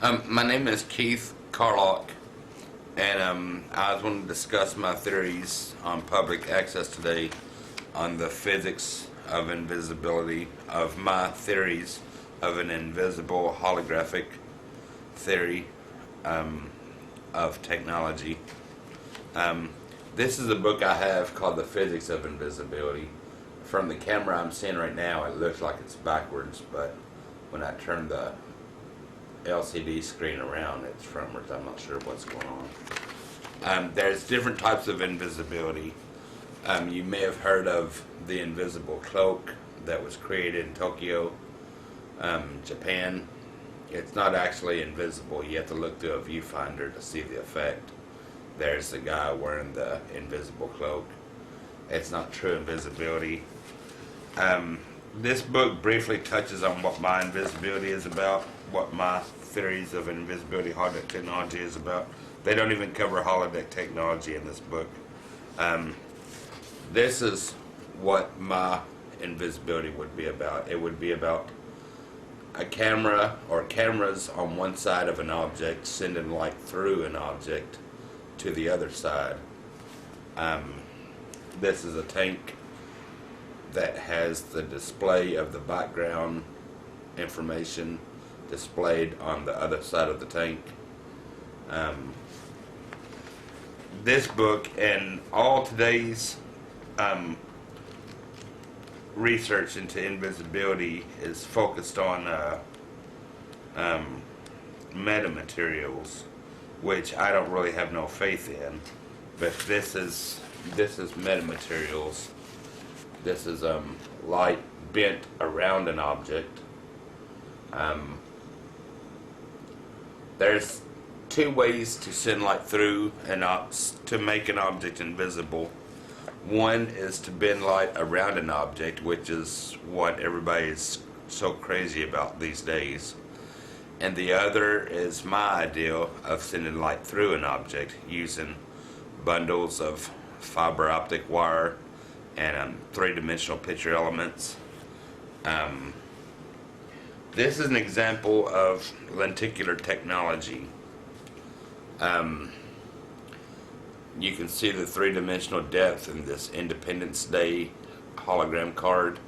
My name is Keith Carlock, and I was going to discuss my theories on public access today on the physics of invisibility, of my theories of an invisible holographic theory of technology. This is a book I have called The Physics of Invisibility. From the camera I'm seeing right now, it looks like it's backwards, but when I turn the LCD screen around, it's frontwards. I'm not sure what's going on. There's different types of invisibility. You may have heard of the invisible cloak that was created in Tokyo, Japan. It's not actually invisible. You have to look through a viewfinder to see the effect. There's the guy wearing the invisible cloak. It's not true invisibility. This book briefly touches on what my invisibility is about, what my theories of invisibility holodeck technology is about. They don't even cover holodeck technology in this book. This is what my invisibility would be about. It would be about a camera or cameras on one side of an object sending light through an object to the other side. This is a tank that has the display of the background information displayed on the other side of the tank. This book and all today's research into invisibility is focused on metamaterials, which I don't really have no faith in. But this is metamaterials. This is light bent around an object. There's two ways to send light through to make an object invisible. One is to bend light around an object, which is what everybody is so crazy about these days. And the other is my idea of sending light through an object using bundles of fiber optic wire and three-dimensional picture elements. This is an example of lenticular technology. You can see the three-dimensional depth in this Independence Day hologram card.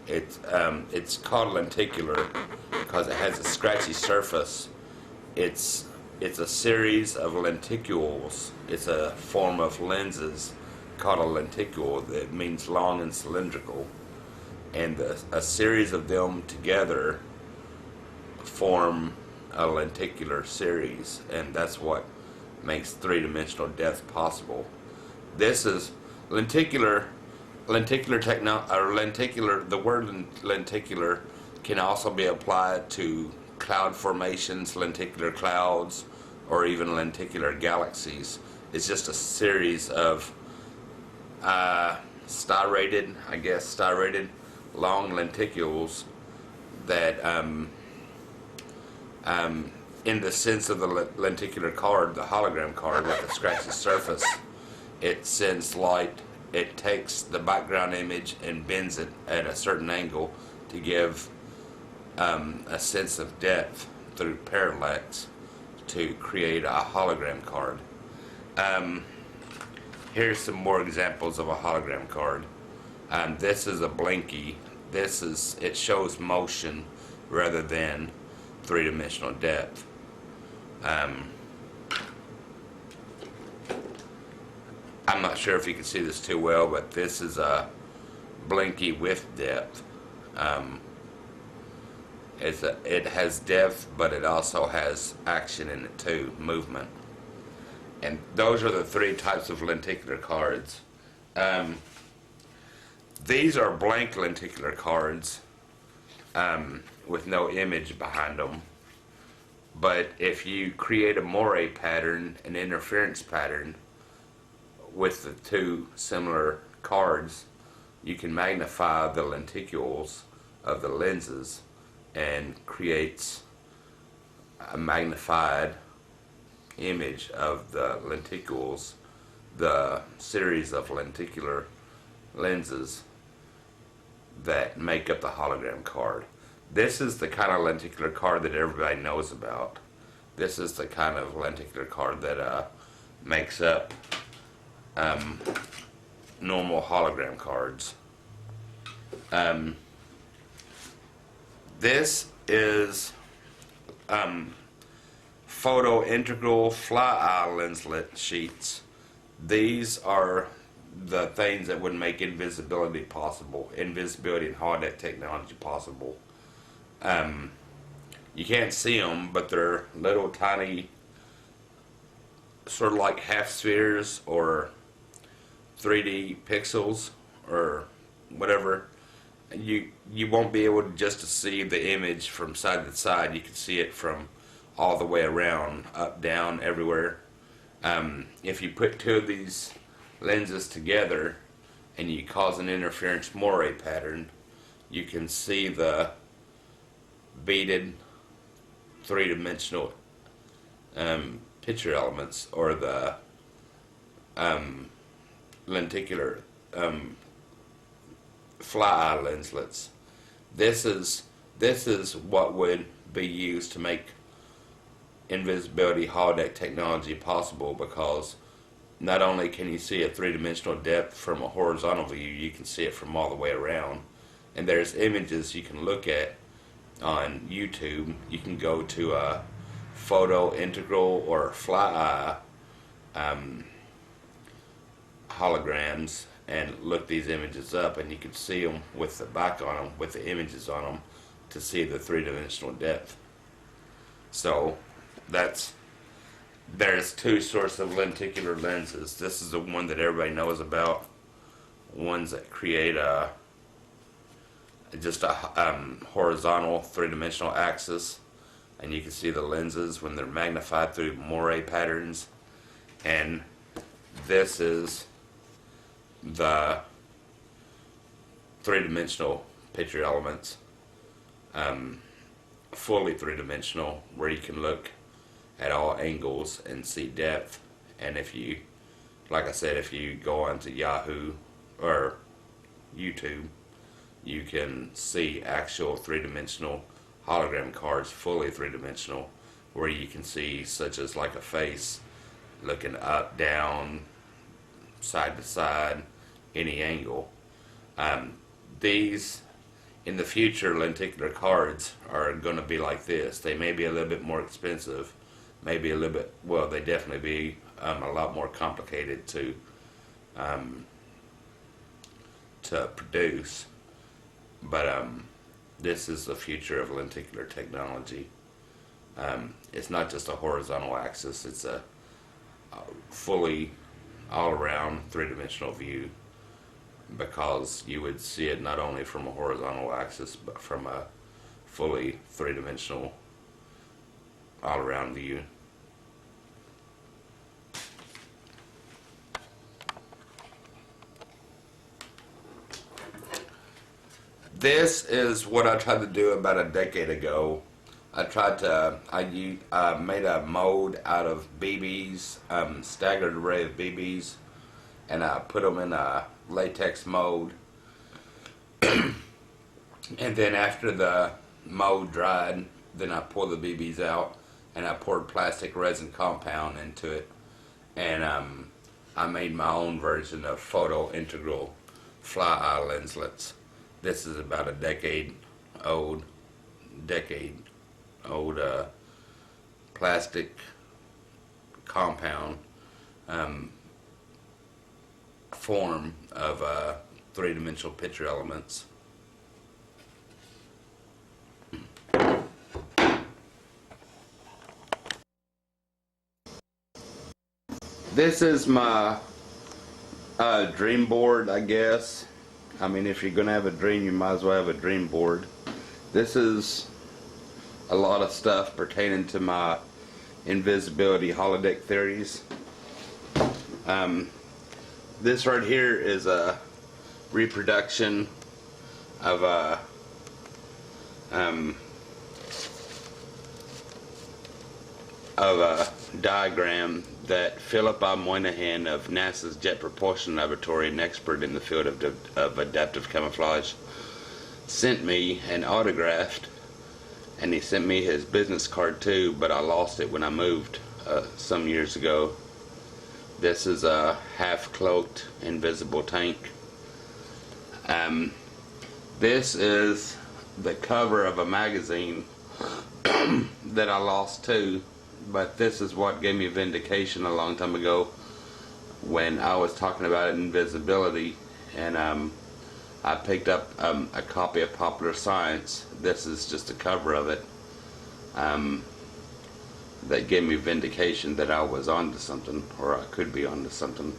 It's called lenticular because it has a scratchy surface. It's a series of lenticules. It's a form of lenses called a lenticule that means long and cylindrical, and a series of them together form a lenticular series, and that's what makes three-dimensional depth possible. This is lenticular lenticular. The word lenticular can also be applied to cloud formations, lenticular clouds, or even lenticular galaxies. It's just a series of striated long lenticules that in the sense of the lenticular card, the hologram card with the scratchy surface, it sends light. It takes the background image and bends it at a certain angle to give a sense of depth through parallax to create a hologram card. Here's some more examples of a hologram card. This is a blinky. It shows motion rather than three-dimensional depth. I'm not sure if you can see this too well, but this is a blinky with depth. It has depth, but it also has action in it too, movement. And those are the three types of lenticular cards. These are blank lenticular cards with no image behind them. But if you create a moire pattern, an interference pattern, with the two similar cards, you can magnify the lenticules of the lenses and creates a magnified image of the lenticules, the series of lenticular lenses that make up the hologram card. This is the kind of lenticular card that everybody knows about. This is the kind of lenticular card that makes up normal hologram cards. This is photo integral fly eye lenslet sheets. These are the things that would make invisibility possible, invisibility and holodeck technology possible. You can't see them, but they're little tiny, sort of like half spheres or 3D pixels or whatever. You won't be able just to see the image from side to side. You can see it from all the way around, up, down, everywhere. If you put two of these lenses together and you cause an interference moire pattern, you can see the beaded three-dimensional picture elements, or the lenticular fly eye lenslets. This is what would be used to make invisibility holodeck technology possible, because not only can you see a three-dimensional depth from a horizontal view, you can see it from all the way around. And there's images you can look at on YouTube. You can go to a photo integral or fly eye holograms and look these images up, and you can see them with the back on them, with the images on them, to see the three-dimensional depth. So there's two sorts of lenticular lenses. This is the one that everybody knows about, ones that create just a horizontal three-dimensional axis, and you can see the lenses when they're magnified through moire patterns. And this is the three-dimensional picture elements, fully three-dimensional, where you can look at all angles and see depth. And if you, like I said, if you go onto Yahoo or YouTube, you can see actual three-dimensional hologram cards, fully three-dimensional, where you can see such as like a face looking up, down, side to side, any angle. These, in the future, lenticular cards are going to be like this. They may be a little bit more expensive, maybe a little bit, well, they definitely be a lot more complicated to produce. But this is the future of lenticular technology. It's not just a horizontal axis, it's a fully all-around three-dimensional view, because you would see it not only from a horizontal axis but from a fully three-dimensional all-around view. This is what I tried to do about a decade ago. I made a mold out of BBs, staggered array of BBs, and I put them in a latex mold. And then after the mold dried, then I pulled the BBs out and I poured plastic resin compound into it, and I made my own version of photo integral fly eye lenslets. This is about a decade old plastic compound form of three-dimensional picture elements. This is my dream board, I guess. I mean, if you're going to have a dream, you might as well have a dream board. This is a lot of stuff pertaining to my invisibility holodeck theories. This right here is a reproduction of a diagram that Philip I. Moynihan of NASA's Jet Propulsion Laboratory, an expert in the field of adaptive camouflage, sent me and autographed and he sent me his business card too, but I lost it when I moved some years ago. This is a half-cloaked invisible tank. This is the cover of a magazine that I lost too, but this is what gave me vindication a long time ago when I was talking about Invisibility, and I picked up a copy of Popular Science. This is just a cover of it that gave me vindication that I was onto something, or I could be onto something.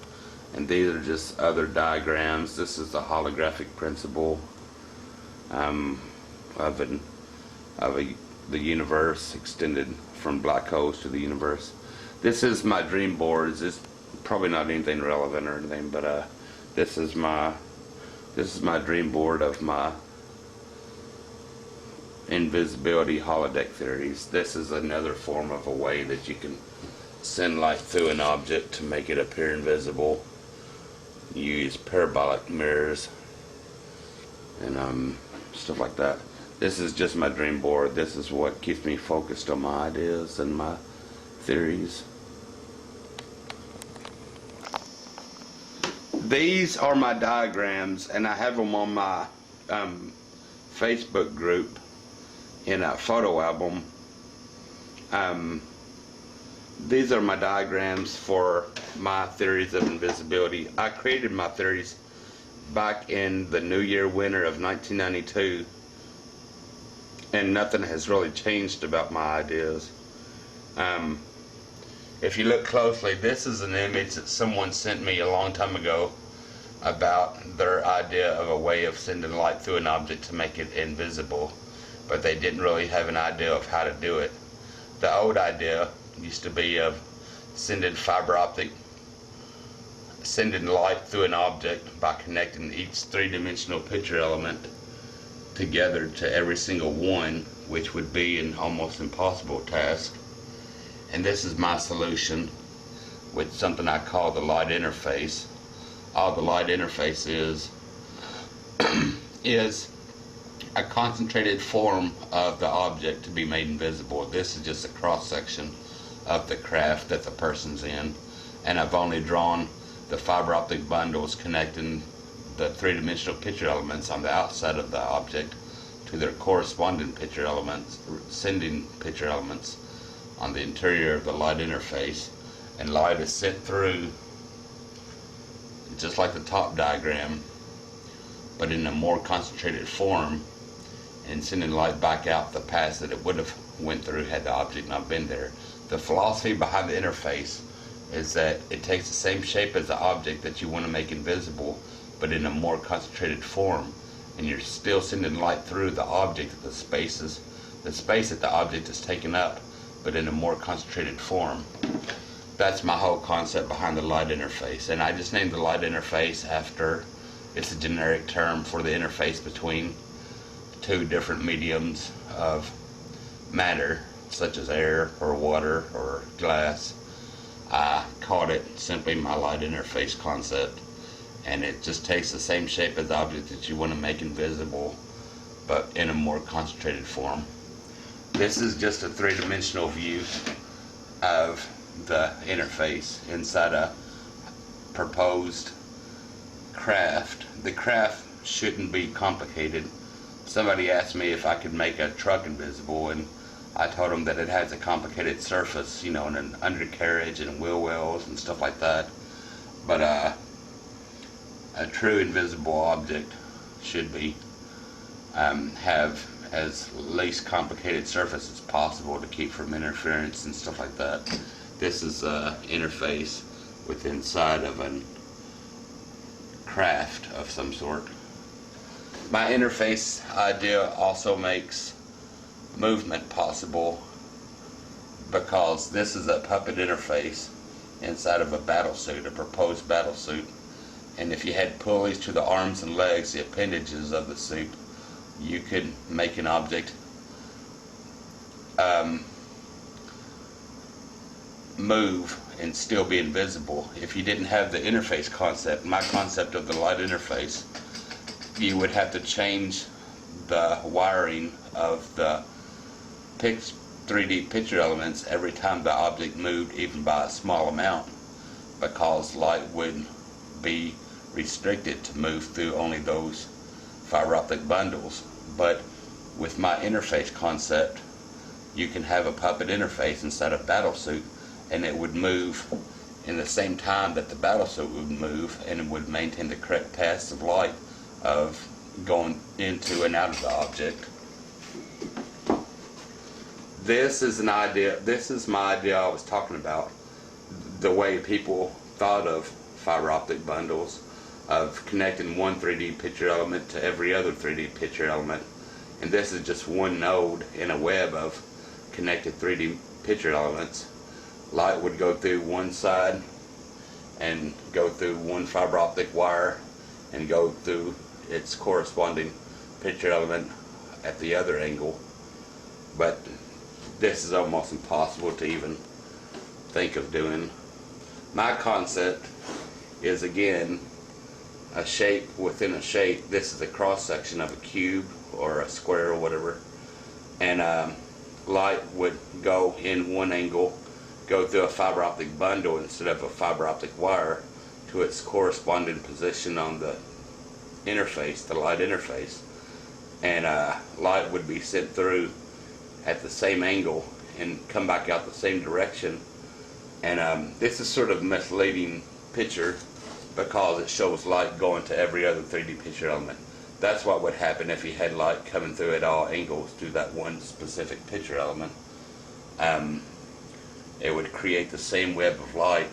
And these are just other diagrams. This is the holographic principle of the universe extended from black holes to the universe. This is my dream boards. It's probably not anything relevant or anything, but this is my dream board of my invisibility holodeck theories. This is another form of a way that you can send light through an object to make it appear invisible. You use parabolic mirrors and stuff like that. This is just my dream board. This is what keeps me focused on my ideas and my theories. These are my diagrams, and I have them on my Facebook group in a photo album. These are my diagrams for my theories of invisibility. I created my theories back in the New Year winter of 1992, and nothing has really changed about my ideas. If you look closely, this is an image that someone sent me a long time ago about their idea of a way of sending light through an object to make it invisible, but they didn't really have an idea of how to do it. The old idea used to be of sending light through an object by connecting each three-dimensional picture element together to every single one, which would be an almost impossible task. And this is my solution with something I call the light interface. All the light interface is a concentrated form of the object to be made invisible. This is just a cross-section of the craft that the person's in, and I've only drawn the fiber optic bundles connecting the three-dimensional picture elements on the outside of the object to their corresponding picture elements, sending picture elements on the interior of the light interface, and light is sent through just like the top diagram, but in a more concentrated form, and sending light back out the path that it would have went through had the object not been there. The philosophy behind the interface is that it takes the same shape as the object that you want to make invisible, but in a more concentrated form, and you're still sending light through the object at the space that the object is taken up, but in a more concentrated form. That's my whole concept behind the light interface, and I just named the light interface after it's a generic term for the interface between two different mediums of matter, such as air or water or glass. I called it simply my light interface concept, and it just takes the same shape as the object that you want to make invisible, but in a more concentrated form. This is just a three-dimensional view of the interface inside a proposed craft. The craft shouldn't be complicated. Somebody asked me if I could make a truck invisible, and I told them that it has a complicated surface, you know, and an undercarriage and wheel wells and stuff like that. But a true invisible object should be have as least complicated surface as possible to keep from interference and stuff like that. This is an interface with inside of a craft of some sort. My interface idea also makes movement possible, because this is a puppet interface inside of a battle suit, a proposed battle suit. And if you had pulleys to the arms and legs, the appendages of the suit, you could make an object move and still be invisible. If you didn't have the interface concept, my concept of the light interface, you would have to change the wiring of the 3D picture elements every time the object moved, even by a small amount, because light would be restricted to move through only those fiber optic bundles. But with my interface concept, you can have a puppet interface inside a battle suit, and it would move in the same time that the battle suit would move, and it would maintain the correct paths of light of going into and out of the object. This is my idea I was talking about, the way people thought of fiber optic bundles, of connecting one 3D picture element to every other 3D picture element. And this is just one node in a web of connected 3D picture elements. Light would go through one side and go through one fiber optic wire and go through its corresponding picture element at the other angle. But this is almost impossible to even think of doing. My concept is, again, a shape within a shape. This is a cross section of a cube or a square or whatever, and light would go in one angle, go through a fiber optic bundle instead of a fiber optic wire to its corresponding position on the interface, the light interface, and light would be sent through at the same angle and come back out the same direction. And this is sort of a misleading picture because it shows light going to every other 3D picture element. That's what would happen if you had light coming through at all angles through that one specific picture element. It would create the same web of light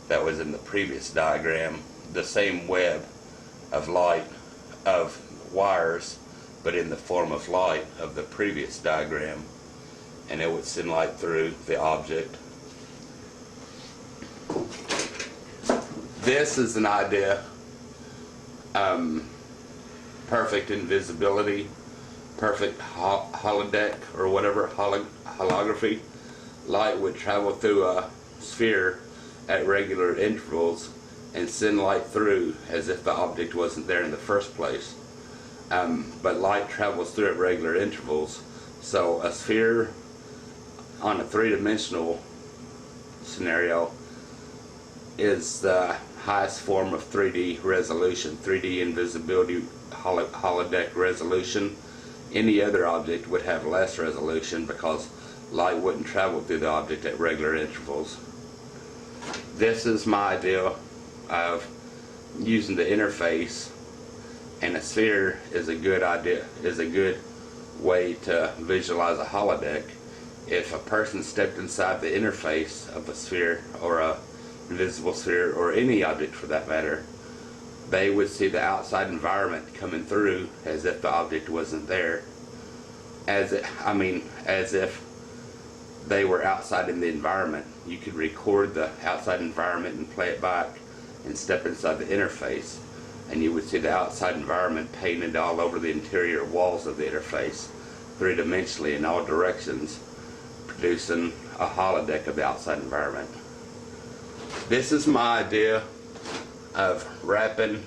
that was in the previous diagram, the same web of light of wires, but in the form of light of the previous diagram, and it would send light through the object. This is an idea, perfect invisibility, perfect holodeck or whatever, holography. Light would travel through a sphere at regular intervals and send light through as if the object wasn't there in the first place. But light travels through at regular intervals, so a sphere on a three-dimensional scenario is the highest form of 3D resolution, 3D invisibility holodeck resolution. Any other object would have less resolution because light wouldn't travel through the object at regular intervals. This is my idea of using the interface, and a sphere is a good idea, is a good way to visualize a holodeck. If a person stepped inside the interface of a sphere or a invisible sphere, or any object for that matter, they would see the outside environment coming through as if the object wasn't there. As if they were outside in the environment. You could record the outside environment and play it back and step inside the interface, and you would see the outside environment painted all over the interior walls of the interface, three-dimensionally in all directions, producing a holodeck of the outside environment. This is my idea of wrapping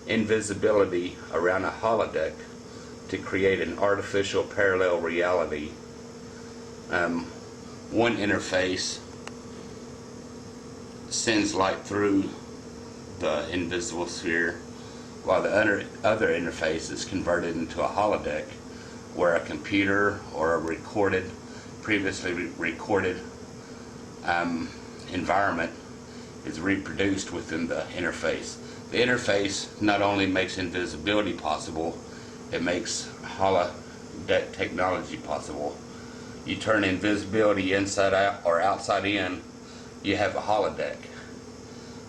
invisibility around a holodeck to create an artificial parallel reality. One interface sends light through the invisible sphere, while the other interface is converted into a holodeck where a computer or a previously recorded environment is reproduced within the interface. The interface not only makes invisibility possible, it makes holodeck technology possible. You turn invisibility inside out or outside in, you have a holodeck.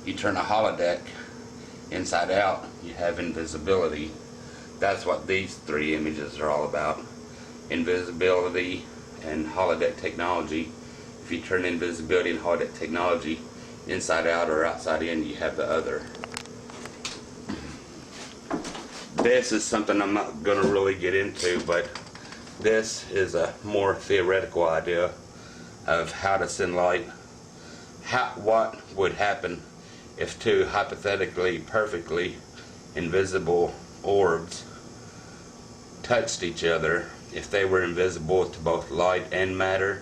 You turn a holodeck inside out, you have invisibility. That's what these three images are all about. Invisibility and holodeck technology. If you turn invisibility and holodeck technology inside out or outside in, you have the other. This is something I'm not going to really get into, but this is a more theoretical idea of how to send light. What would happen if two hypothetically perfectly invisible orbs touched each other if they were invisible to both light and matter,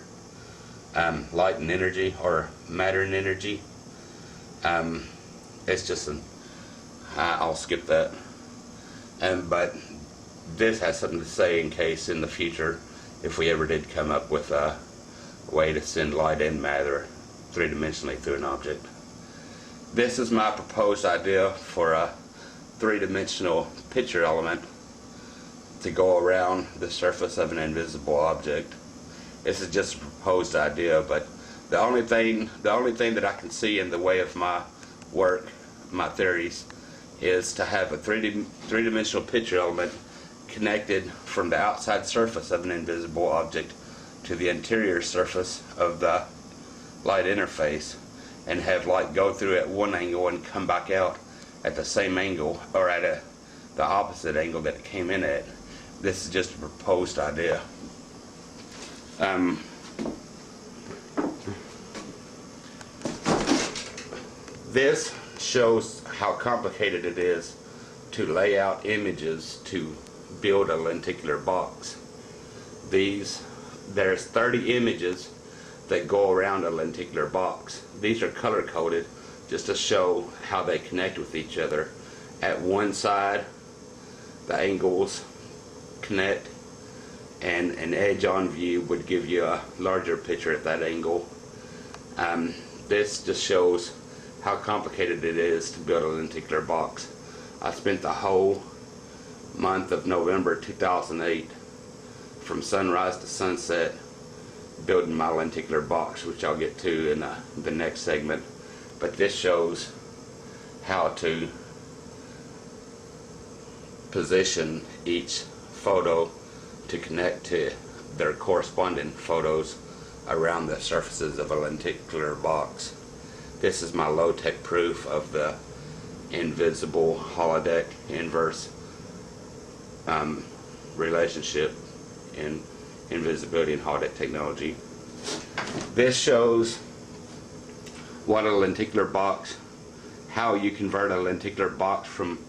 light and energy, or matter and energy. It's just I'll skip that. But this has something to say in case in the future, if we ever did come up with a way to send light and matter three-dimensionally through an object. This is my proposed idea for a three-dimensional picture element to go around the surface of an invisible object. This is just a proposed idea, but the only thing that I can see in the way of my work, my theories, is to have a three-dimensional picture element connected from the outside surface of an invisible object to the interior surface of the light interface, and have light go through at one angle and come back out at the same angle, or at the opposite angle that it came in at. This is just a proposed idea. This shows how complicated it is to lay out images to build a lenticular box. There's 30 images that go around a lenticular box. These are color coded just to show how they connect with each other. At one side, the angles connect, and an edge on view would give you a larger picture at that angle. This just shows how complicated it is to build a lenticular box. I spent the whole month of November 2008 from sunrise to sunset building my lenticular box, which I'll get to in the next segment. But this shows how to position each photo to connect to their corresponding photos around the surfaces of a lenticular box. This is my low-tech proof of the invisible holodeck inverse relationship in invisibility and holodeck technology. This shows what a lenticular box, how you convert a lenticular box from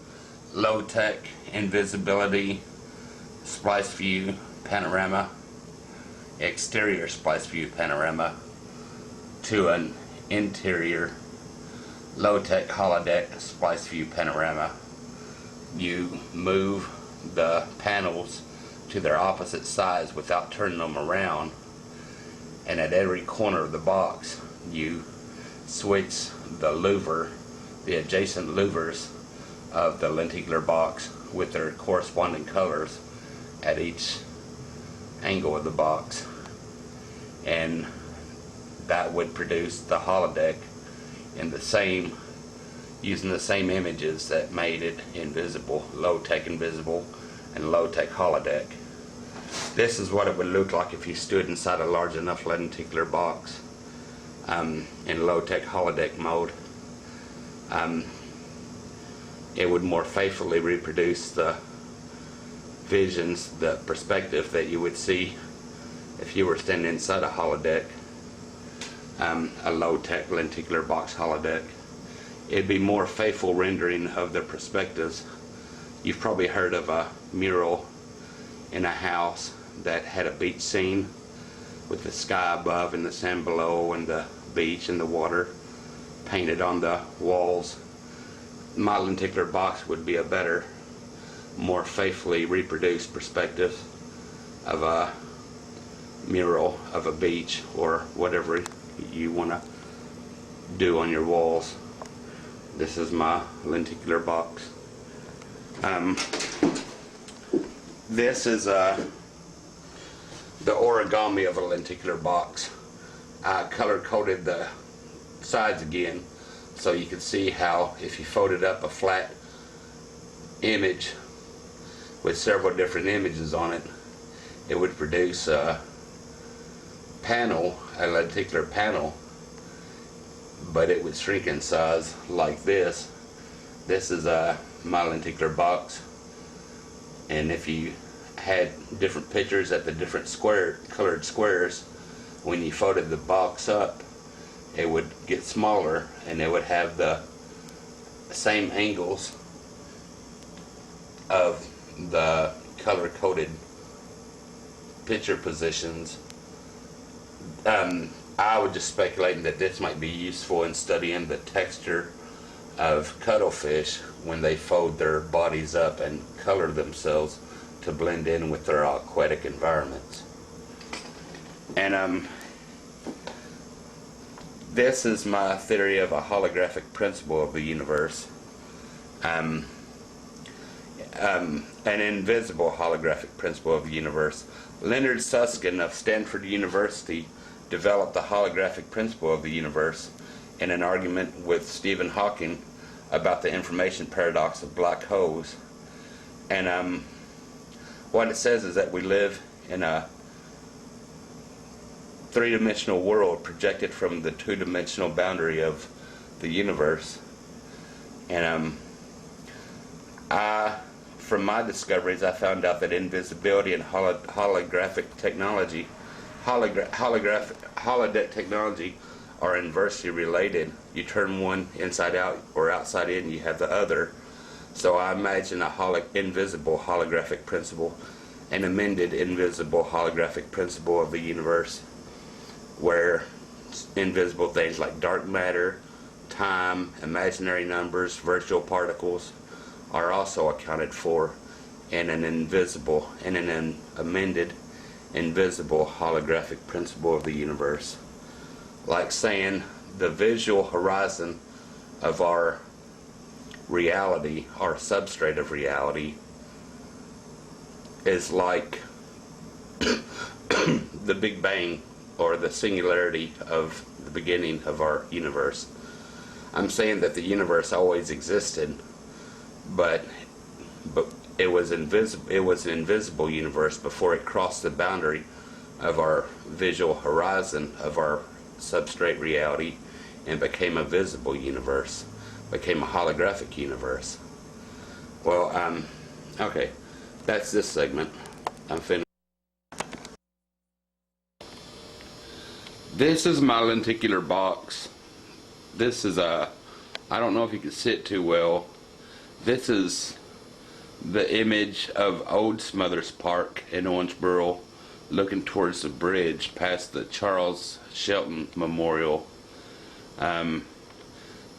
low-tech invisibility splice view panorama, exterior splice view panorama, to an interior low-tech holodeck splice view panorama. You move the panels to their opposite sides without turning them around, and at every corner of the box you switch the louver, the adjacent louvers of the lenticular box with their corresponding colors at each angle of the box, and that would produce the holodeck in the same, using the same images that made it invisible, low-tech invisible and low-tech holodeck. This is what it would look like if you stood inside a large enough lenticular box in low-tech holodeck mode. It would more faithfully reproduce the visions, the perspective that you would see if you were standing inside a holodeck, a low-tech lenticular box holodeck. It'd be more faithful rendering of the perspectives. You've probably heard of a mural in a house that had a beach scene with the sky above and the sand below and the beach and the water painted on the walls. My lenticular box would be a better, more faithfully reproduced perspective of a mural of a beach or whatever you want to do on your walls. This is my lenticular box. This is the origami of a lenticular box. I color coded the sides again so you can see how if you folded up a flat image with several different images on it, it would produce a panel, a lenticular panel, but it would shrink in size like this. This is my lenticular box, and if you had different pictures at the different colored squares, when you folded the box up, it would get smaller and it would have the same angles of the color-coded picture positions. I would just speculating that this might be useful in studying the texture of cuttlefish when they fold their bodies up and color themselves to blend in with their aquatic environments. And this is my theory of a holographic principle of the universe. An invisible holographic principle of the universe. Leonard Susskind of Stanford University developed the holographic principle of the universe in an argument with Stephen Hawking about the information paradox of black holes. And what it says is that we live in a three-dimensional world projected from the two-dimensional boundary of the universe. And from my discoveries, I found out that invisibility and holographic technology, holodeck technology, are inversely related. You turn one inside out or outside in, you have the other. So I imagine a invisible holographic principle, an amended invisible holographic principle of the universe, where invisible things like dark matter, time, imaginary numbers, virtual particles are also accounted for in an amended invisible holographic principle of the universe. Like saying the visual horizon of our reality, our substrate of reality, is like the Big Bang, or the singularity of the beginning of our universe. I'm saying that the universe always existed, but it was invisible. It was an invisible universe before it crossed the boundary of our visual horizon of our substrate reality and became a visible universe, became a holographic universe. Well, okay, that's this segment. I'm finished. This is my lenticular box. This is I don't know if you can see it too well. This is the image of Old Smothers Park in Owensboro, looking towards the bridge past the Charles Shelton Memorial.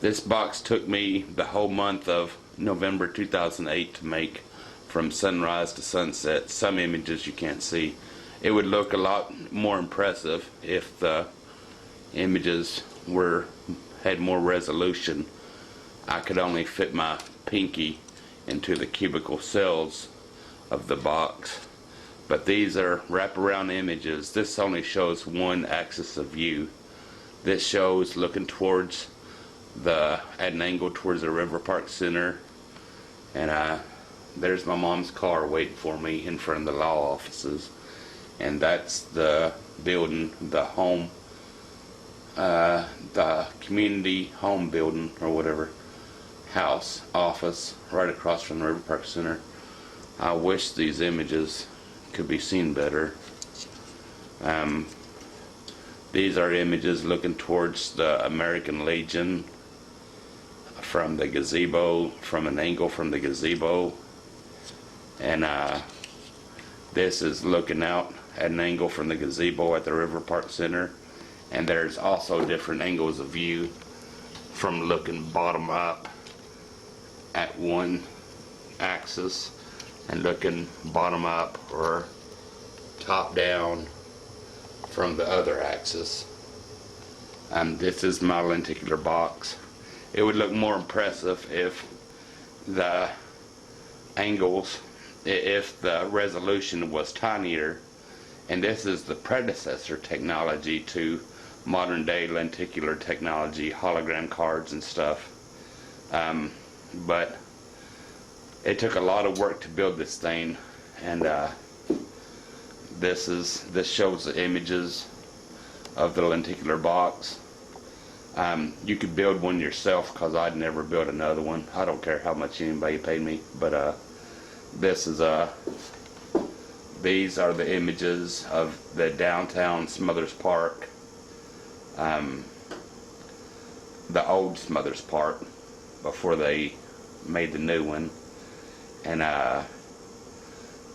This box took me the whole month of November 2008 to make, from sunrise to sunset. Some images you can't see. It would look a lot more impressive if the images had more resolution. I could only fit my pinky into the cubical cells of the box. But these are wraparound images. This only shows one axis of view. This shows looking towards at an angle towards the River Park Center. And there's my mom's car waiting for me in front of the law offices. And that's the building, the home, the community home building or whatever, house, office, right across from the River Park Center. I wish these images could be seen better. These are images looking towards the American Legion from the gazebo, from an angle from the gazebo. And this is looking out at an angle from the gazebo at the River Park Center. And there's also different angles of view from looking bottom up at one axis and looking bottom up or top down from the other axis. This is my lenticular box. It would look more impressive if the angles, if the resolution was tinier. And this is the predecessor technology to modern day lenticular technology, hologram cards and stuff. But it took a lot of work to build this thing, and this shows the images of the lenticular box. You could build one yourself, because I'd never build another one. I don't care how much anybody paid me, but this is these are the images of the downtown Smothers Park, the old Smothers Park before they made the new one. And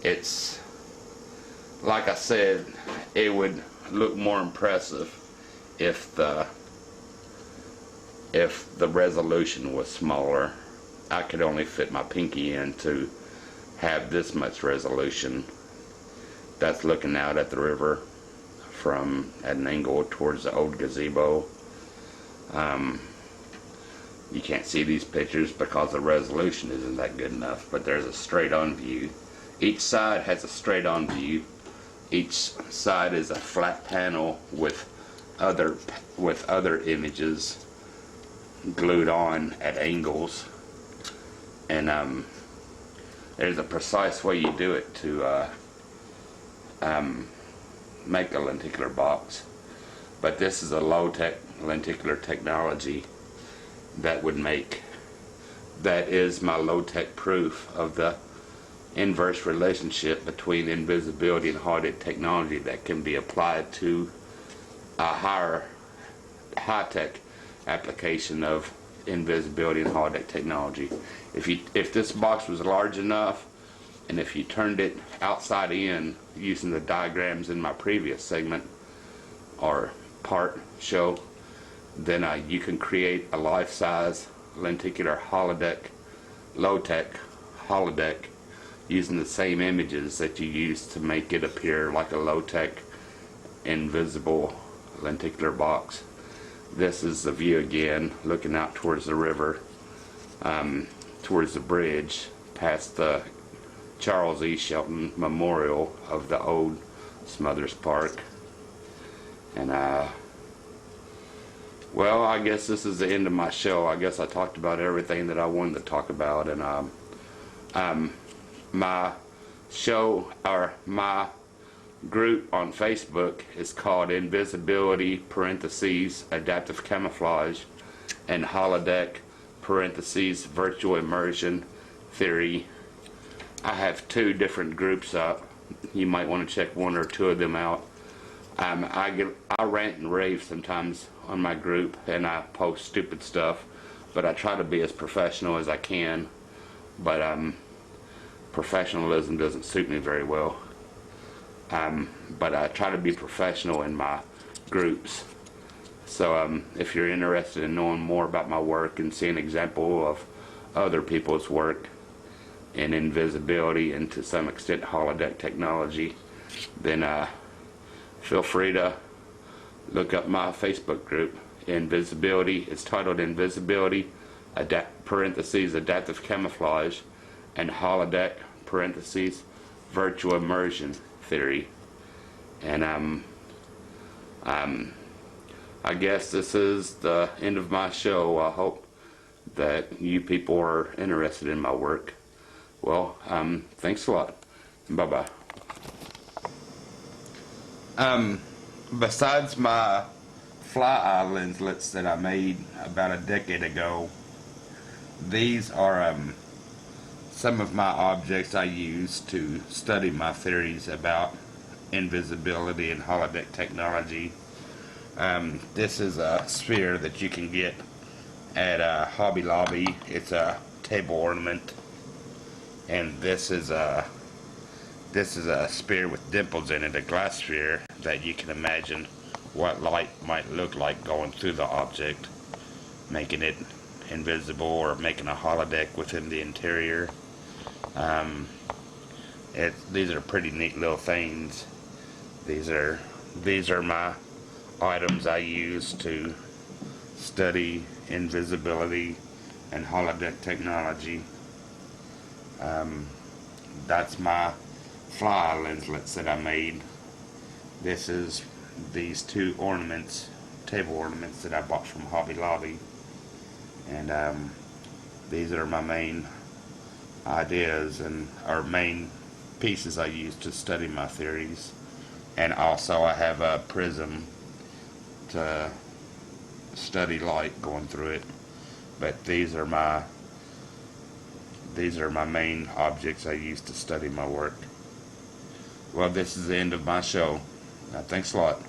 it's like I said, it would look more impressive if the resolution was smaller. I could only fit my pinky in to have this much resolution. That's looking out at the river from at an angle towards the old gazebo. You can't see these pictures because the resolution isn't that good enough, but there's a straight on view. Each side has a straight on view. Each side is a flat panel with other images glued on at angles. And there's a precise way you do it to make a lenticular box. But this is a low-tech lenticular technology that is my low-tech proof of the inverse relationship between invisibility and holodeck technology that can be applied to a high-tech application of invisibility and holodeck technology. If this box was large enough, and if you turned it outside in using the diagrams in my previous segment or part show, then you can create a life-size lenticular holodeck, low-tech holodeck, using the same images that you use to make it appear like a low-tech invisible lenticular box. This is the view again, looking out towards the river, towards the bridge, past the Charles E. Shelton Memorial of the old Smothers Park. And well, I guess this is the end of my show. I guess I talked about everything that I wanted to talk about. And my show, or my group on Facebook, is called Invisibility (parentheses Adaptive Camouflage) and Holodeck (parentheses Virtual Immersion Theory). I have 2 different groups up. You might want to check 1 or 2 of them out. I rant and rave sometimes on my group, and I post stupid stuff, but I try to be as professional as I can. But professionalism doesn't suit me very well. But I try to be professional in my groups. So if you're interested in knowing more about my work and seeing an example of other people's work in invisibility and to some extent holodeck technology, then feel free to look up my Facebook group, Invisibility. It's titled Invisibility (parentheses Adaptive Camouflage) and Holodeck (parentheses Virtual Immersion Theory). And I guess this is the end of my show. I hope that you people are interested in my work. Well, thanks a lot. Bye-bye. Besides my fly eye lenslets that I made about a decade ago, these are some of my objects I use to study my theories about invisibility and holodeck technology. This is a sphere that you can get at Hobby Lobby. It's a table ornament, and this is a sphere with dimples in it, a glass sphere that you can imagine what light might look like going through the object, making it invisible or making a holodeck within the interior. These are pretty neat little things. These are my items I use to study invisibility and holodeck technology. That's my fly lenslets that I made. This is these 2 ornaments, table ornaments that I bought from Hobby Lobby, and these are my main ideas and our main pieces I use to study my theories. And also I have a prism to study light going through it. But these are my main objects I use to study my work. Well, this is the end of my show. Thanks a lot.